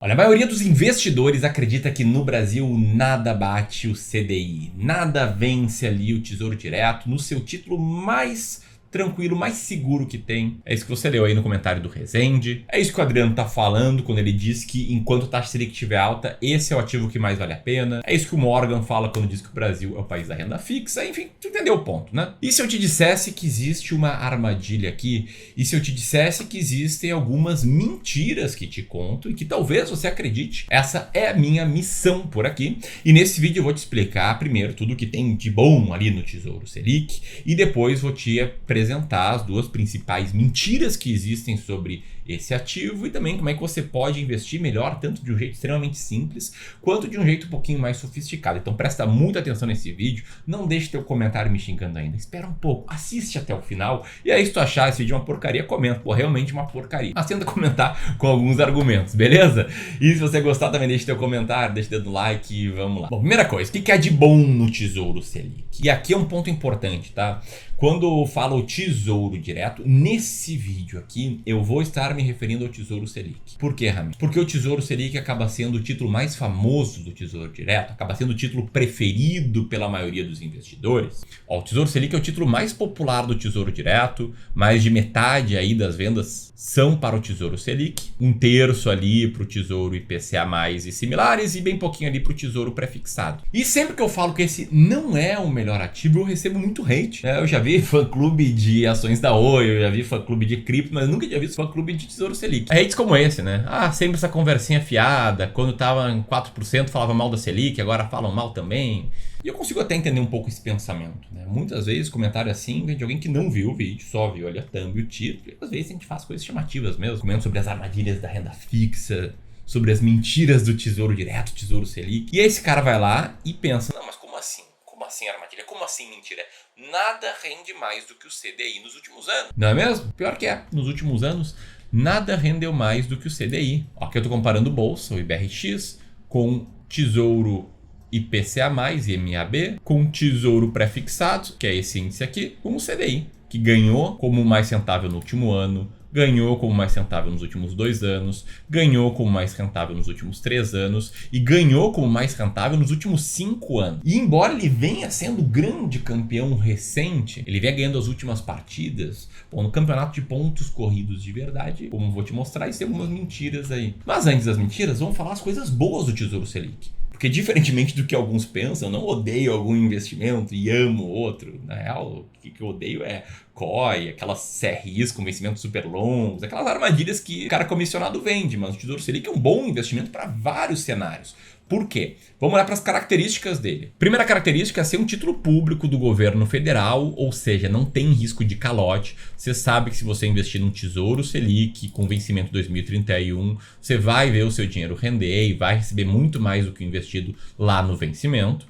Olha, a maioria dos investidores acredita que no Brasil nada bate o CDI, nada vence ali o Tesouro Direto no seu título mais tranquilo, mais seguro que tem. É isso que você leu aí no comentário do Rezende. É isso que o Adriano tá falando quando ele diz que enquanto a taxa Selic estiver alta, esse é o ativo que mais vale a pena. É isso que o Morgan fala quando diz que o Brasil é o país da renda fixa. Enfim, tu entendeu o ponto, né? E se eu te dissesse que existe uma armadilha aqui? E se eu te dissesse que existem algumas mentiras que te conto e que talvez você acredite? Essa é a minha missão por aqui. E nesse vídeo eu vou te explicar primeiro tudo que tem de bom ali no Tesouro Selic e depois vou te apresentar as duas principais mentiras que existem sobre esse ativo e também como é que você pode investir melhor, tanto de um jeito extremamente simples, quanto de um jeito um pouquinho mais sofisticado. Então presta muita atenção nesse vídeo, não deixe teu comentário me xingando ainda, espera um pouco, assiste até o final, e aí se tu achar esse vídeo uma porcaria, comenta, pô, realmente uma porcaria. Mas tenta comentar com alguns argumentos, beleza? E se você gostar também deixe teu comentário, deixe o dedo no like e vamos lá. Bom, primeira coisa, o que é de bom no Tesouro Selic? E aqui é um ponto importante, tá? Quando eu falo Tesouro Direto, nesse vídeo aqui, eu vou estar me referindo ao Tesouro Selic. Por quê, Rami? Porque o Tesouro Selic acaba sendo o título mais famoso do Tesouro Direto, acaba sendo o título preferido pela maioria dos investidores. Ó, o Tesouro Selic é o título mais popular do Tesouro Direto, mais de metade aí das vendas são para o Tesouro Selic, um terço ali para o Tesouro IPCA+, e similares, e bem pouquinho ali para o Tesouro Prefixado. E sempre que eu falo que esse não é o melhor ativo, eu recebo muito hate. Eu já vi fã-clube de ações da Oi, eu já vi fã-clube de cripto, mas nunca tinha visto fã-clube de Tesouro Selic. Hates como esse, né? Ah, sempre essa conversinha fiada, quando tava em 4% falava mal da Selic, agora falam mal também. E eu consigo até entender um pouco esse pensamento, né? Muitas vezes comentário assim vem de alguém que não viu o vídeo, só viu ali a thumb e o título, e às vezes a gente faz coisas chamativas mesmo, comendo sobre as armadilhas da renda fixa, sobre as mentiras do Tesouro Direto, Tesouro Selic. E aí esse cara vai lá e pensa, não, mas como assim? Como assim armadilha? Como assim mentira? Nada rende mais do que o CDI nos últimos anos. Não é mesmo? Pior que é, nos últimos anos, nada rendeu mais do que o CDI. Aqui eu tô comparando bolsa, o IBRX, com Tesouro IPCA+, IMAB, com Tesouro Prefixado, que é esse índice aqui, com o CDI, que ganhou como mais rentável no último ano, ganhou como mais rentável nos últimos 2 anos, ganhou como mais rentável nos últimos 3 anos e ganhou como mais rentável nos últimos 5 anos. E embora ele venha sendo grande campeão recente, ele venha ganhando as últimas partidas, bom, no campeonato de pontos corridos de verdade, como vou te mostrar, isso tem algumas mentiras aí. Mas antes das mentiras, vamos falar as coisas boas do Tesouro Selic. Porque diferentemente do que alguns pensam, eu não odeio algum investimento e amo outro. Na real, o que eu odeio é COI, aquelas CRIs com vencimentos super longos, aquelas armadilhas que o cara comissionado vende. Mas o Tesouro Selic é um bom investimento para vários cenários. Por quê? Vamos olhar para as características dele. Primeira característica é ser um título público do governo federal, ou seja, não tem risco de calote. Você sabe que se você investir num Tesouro Selic com vencimento 2031, você vai ver o seu dinheiro render e vai receber muito mais do que o investido lá no vencimento.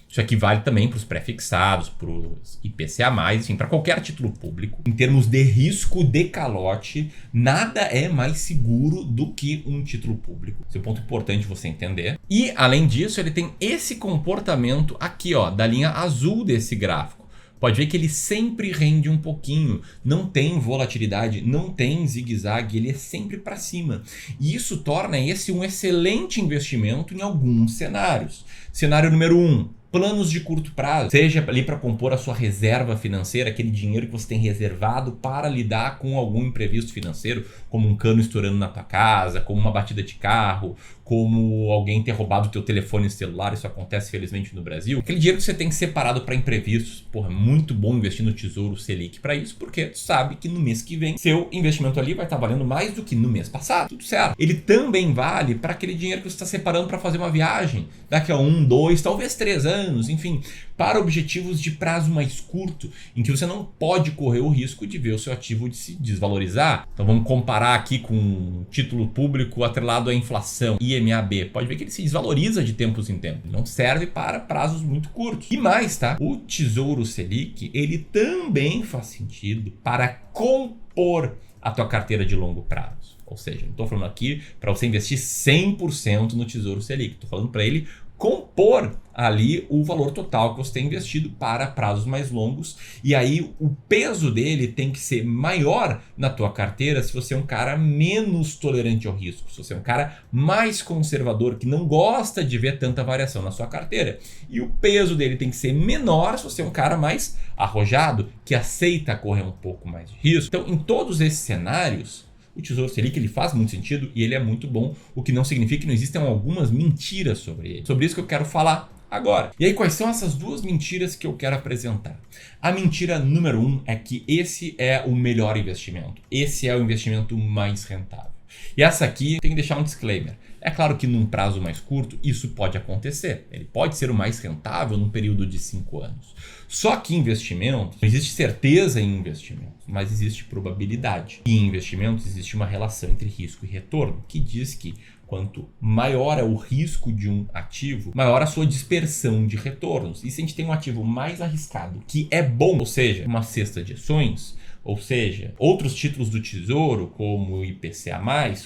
Isso aqui vale também para os prefixados, para os IPCA+, enfim, para qualquer título público. Em termos de risco de calote, nada é mais seguro do que um título público. Esse é um ponto importante você entender. E, além disso, ele tem esse comportamento aqui, ó, da linha azul desse gráfico. Pode ver que ele sempre rende um pouquinho, não tem volatilidade, não tem zigue-zague, ele é sempre para cima. E isso torna esse um excelente investimento em alguns cenários. Cenário número 1. Planos de curto prazo, seja ali para compor a sua reserva financeira, aquele dinheiro que você tem reservado para lidar com algum imprevisto financeiro, como um cano estourando na tua casa, como uma batida de carro, como alguém ter roubado o teu telefone celular, isso acontece felizmente no Brasil. Aquele dinheiro que você tem separado para imprevistos, porra, é muito bom investir no Tesouro Selic para isso, porque tu sabe que no mês que vem seu investimento ali vai estar valendo mais do que no mês passado, tudo certo. Ele também vale para aquele dinheiro que você está separando para fazer uma viagem, daqui a 1, 2, talvez 3 anos, enfim, para objetivos de prazo mais curto, em que você não pode correr o risco de ver o seu ativo de se desvalorizar. Então vamos comparar aqui com um título público atrelado à inflação, IMAB. Pode ver que ele se desvaloriza de tempos em tempos, ele não serve para prazos muito curtos. E mais, tá? O Tesouro Selic, ele também faz sentido para compor a tua carteira de longo prazo. Ou seja, não estou falando aqui para você investir 100% no Tesouro Selic, estou falando para ele compor ali o valor total que você tem investido para prazos mais longos, e aí o peso dele tem que ser maior na tua carteira se você é um cara menos tolerante ao risco, se você é um cara mais conservador, que não gosta de ver tanta variação na sua carteira, e o peso dele tem que ser menor se você é um cara mais arrojado, que aceita correr um pouco mais de risco. Então, em todos esses cenários, o Tesouro Selic ele faz muito sentido e ele é muito bom, o que não significa que não existam algumas mentiras sobre ele. Sobre isso que eu quero falar agora. E aí, quais são essas duas mentiras que eu quero apresentar? A mentira número 1 é que esse é o melhor investimento. Esse é o investimento mais rentável. E essa aqui tem que deixar um disclaimer. É claro que num prazo mais curto isso pode acontecer. Ele pode ser o mais rentável num período de 5 anos. Só que investimentos, não existe certeza em investimentos, mas existe probabilidade. E em investimentos existe uma relação entre risco e retorno, que diz que quanto maior é o risco de um ativo, maior a sua dispersão de retornos. E se a gente tem um ativo mais arriscado, que é bom, ou seja, uma cesta de ações, ou seja, outros títulos do Tesouro, como o IPCA+,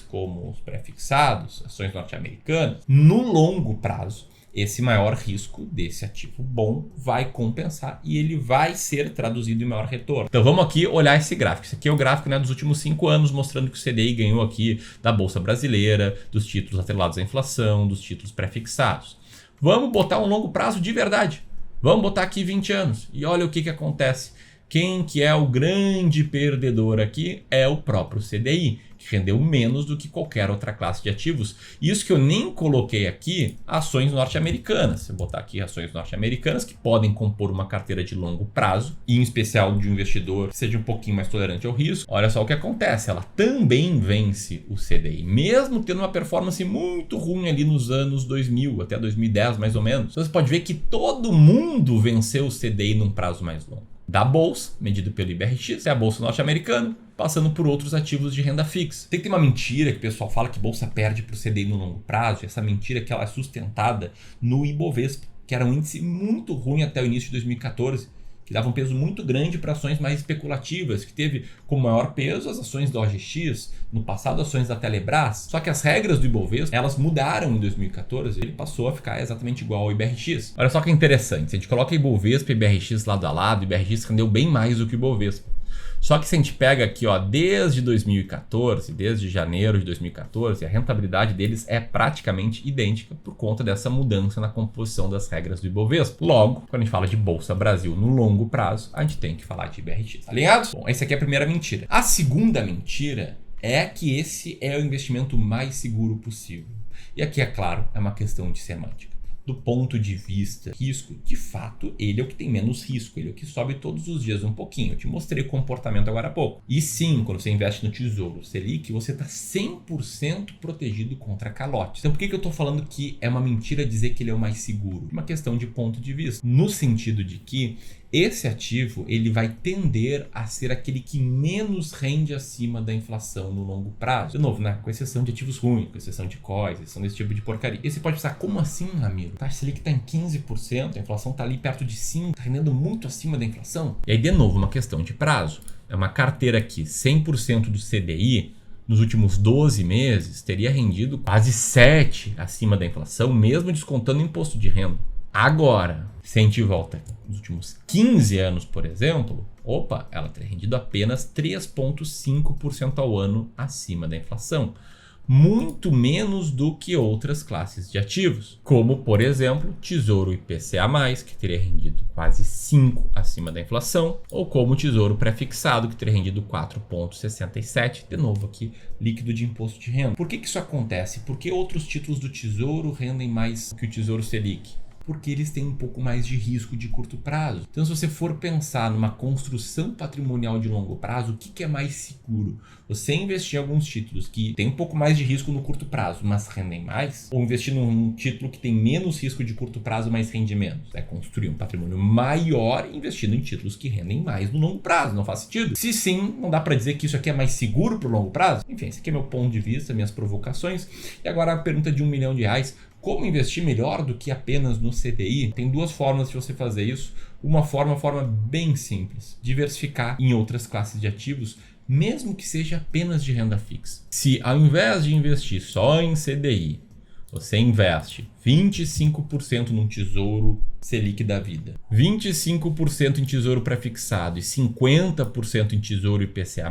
como os pré-fixados, ações norte-americanas, no longo prazo, esse maior risco desse ativo bom vai compensar e ele vai ser traduzido em maior retorno. Então vamos aqui olhar esse gráfico. Esse aqui é o gráfico, né, dos últimos 5 anos, mostrando que o CDI ganhou aqui da Bolsa Brasileira, dos títulos atrelados à inflação, dos títulos pré-fixados. Vamos botar um longo prazo de verdade. Vamos botar aqui 20 anos e olha o que acontece. Quem que é o grande perdedor aqui é o próprio CDI, que rendeu menos do que qualquer outra classe de ativos. Isso que eu nem coloquei aqui, ações norte-americanas. Se eu botar aqui ações norte-americanas que podem compor uma carteira de longo prazo, e em especial de um investidor que seja um pouquinho mais tolerante ao risco, olha só o que acontece, ela também vence o CDI, mesmo tendo uma performance muito ruim ali nos anos 2000, até 2010 mais ou menos. Então você pode ver que todo mundo venceu o CDI num prazo mais longo. Da bolsa, medido pelo IBRX, é a bolsa norte-americana, passando por outros ativos de renda fixa. Tem que ter uma mentira que o pessoal fala que bolsa perde para o CDI no longo prazo, e essa mentira que ela é sustentada no Ibovespa, que era um índice muito ruim até o início de 2014, que dava um peso muito grande para ações mais especulativas, que teve como maior peso as ações da OGX, no passado ações da Telebrás. Só que as regras do Ibovespa, elas mudaram em 2014, ele passou a ficar exatamente igual ao IBRX. Olha só que interessante, se a gente coloca Ibovespa e IBRX lado a lado, o IBRX rendeu bem mais do que o Ibovespa. Só que se a gente pega aqui, ó, desde 2014, desde janeiro de 2014, a rentabilidade deles é praticamente idêntica por conta dessa mudança na composição das regras do Ibovespa. Logo, quando a gente fala de Bolsa Brasil no longo prazo, a gente tem que falar de IBRX. Alinhados? Bom, essa aqui é a primeira mentira. A segunda mentira é que esse é o investimento mais seguro possível. E aqui, é claro, é uma questão de semântica. Do ponto de vista risco, de fato, ele é o que tem menos risco, ele é o que sobe todos os dias um pouquinho. Eu te mostrei o comportamento agora há pouco. E sim, quando você investe no Tesouro Selic, você está 100% protegido contra calotes. Então por que eu estou falando que é uma mentira dizer que ele é o mais seguro? Uma questão de ponto de vista, no sentido de que esse ativo ele vai tender a ser aquele que menos rende acima da inflação no longo prazo. De novo, né? Com exceção de ativos ruins, com exceção de COIs, exceção desse tipo de porcaria. E você pode pensar, como assim, Ramiro? A taxa Selic está em 15%, a inflação está ali perto de 5%, está rendendo muito acima da inflação. E aí, de novo, uma questão de prazo. É uma carteira aqui, 100% do CDI, nos últimos 12 meses, teria rendido quase 7% acima da inflação, mesmo descontando o imposto de renda. Agora, se a gente volta nos últimos 15 anos, por exemplo, ela teria rendido apenas 3,5% ao ano acima da inflação. Muito menos do que outras classes de ativos, como, por exemplo, Tesouro IPCA+, que teria rendido quase 5% acima da inflação, ou como Tesouro Pré-fixado, que teria rendido 4,67%, de novo aqui, líquido de imposto de renda. Por que isso acontece? Por que outros títulos do Tesouro rendem mais que o Tesouro Selic? Porque eles têm um pouco mais de risco de curto prazo. Então, se você for pensar numa construção patrimonial de longo prazo, o que é mais seguro? Você investir em alguns títulos que têm um pouco mais de risco no curto prazo, mas rendem mais? Ou investir num título que tem menos risco de curto prazo, mas rende menos? É construir um patrimônio maior investindo em títulos que rendem mais no longo prazo. Não faz sentido? Se sim, não dá para dizer que isso aqui é mais seguro para o longo prazo? Enfim, esse aqui é meu ponto de vista, minhas provocações. E agora a pergunta de R$1 milhão. Como investir melhor do que apenas no CDI? Tem duas formas de você fazer isso. Uma forma bem simples. Diversificar em outras classes de ativos, mesmo que seja apenas de renda fixa. Se ao invés de investir só em CDI, você investe 25% num tesouro Selic da vida, 25% em tesouro pré-fixado e 50% em tesouro IPCA+,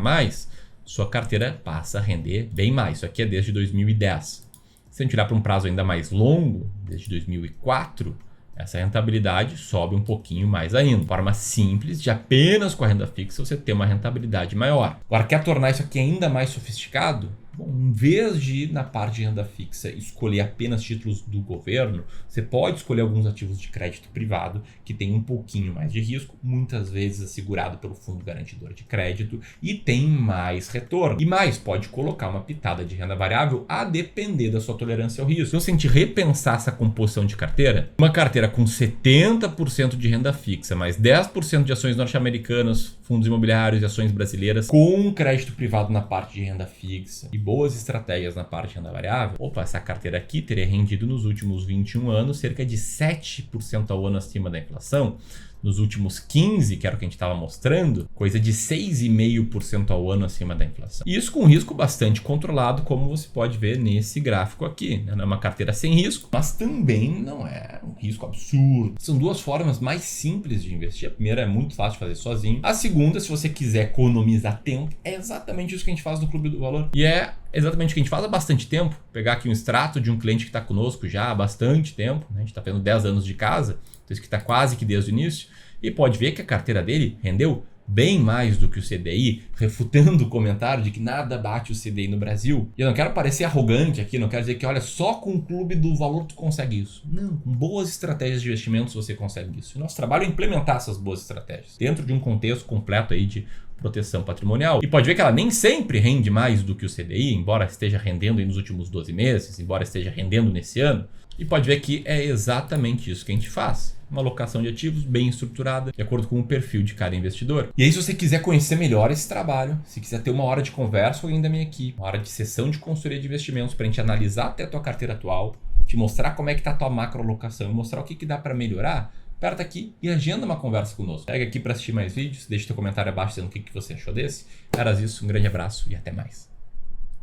sua carteira passa a render bem mais. Isso aqui é desde 2010. Se a gente olhar para um prazo ainda mais longo, desde 2004, essa rentabilidade sobe um pouquinho mais ainda. Forma simples de apenas com a renda fixa você ter uma rentabilidade maior. Agora, quer tornar isso aqui ainda mais sofisticado? Bom, em vez de, na parte de renda fixa, escolher apenas títulos do governo, você pode escolher alguns ativos de crédito privado que tem um pouquinho mais de risco, muitas vezes assegurado pelo fundo garantidor de crédito e tem mais retorno. E mais, pode colocar uma pitada de renda variável a depender da sua tolerância ao risco. Então, se a gente repensar essa composição de carteira, uma carteira com 70% de renda fixa, mais 10% de ações norte-americanas, fundos imobiliários e ações brasileiras, com crédito privado na parte de renda fixa e boas estratégias na parte de renda variável, essa carteira aqui teria rendido nos últimos 21 anos cerca de 7% ao ano acima da inflação. Nos últimos 15, que era o que a gente estava mostrando, coisa de 6,5% ao ano acima da inflação. E isso com risco bastante controlado, como você pode ver nesse gráfico aqui. Não é uma carteira sem risco, mas também não é um risco absurdo. São duas formas mais simples de investir. A primeira é muito fácil de fazer sozinho. A segunda, se você quiser economizar tempo, é exatamente isso que a gente faz no Clube do Valor. E é exatamente o que a gente faz há bastante tempo. Pegar aqui um extrato de um cliente que está conosco já há bastante tempo. A gente está fazendo 10 anos de casa. Então isso que está quase que desde o início. E pode ver que a carteira dele rendeu bem mais do que o CDI, refutando o comentário de que nada bate o CDI no Brasil. E eu não quero parecer arrogante aqui, não quero dizer que olha, só com o Clube do Valor tu consegue isso. Não, com boas estratégias de investimentos você consegue isso. E nosso trabalho é implementar essas boas estratégias dentro de um contexto completo aí de proteção patrimonial. E pode ver que ela nem sempre rende mais do que o CDI, embora esteja rendendo aí nos últimos 12 meses, embora esteja rendendo nesse ano. E pode ver que é exatamente isso que a gente faz. Uma alocação de ativos bem estruturada, de acordo com o perfil de cada investidor. E aí, se você quiser conhecer melhor esse trabalho, se quiser ter uma hora de conversa com alguém da minha equipe, uma hora de sessão de consultoria de investimentos para a gente analisar até a tua carteira atual, te mostrar como é que está a tua macroalocação e mostrar o que dá para melhorar, aperta aqui e agenda uma conversa conosco. Pega aqui para assistir mais vídeos, deixa teu comentário abaixo dizendo o que você achou desse. Caras, isso, um grande abraço e até mais.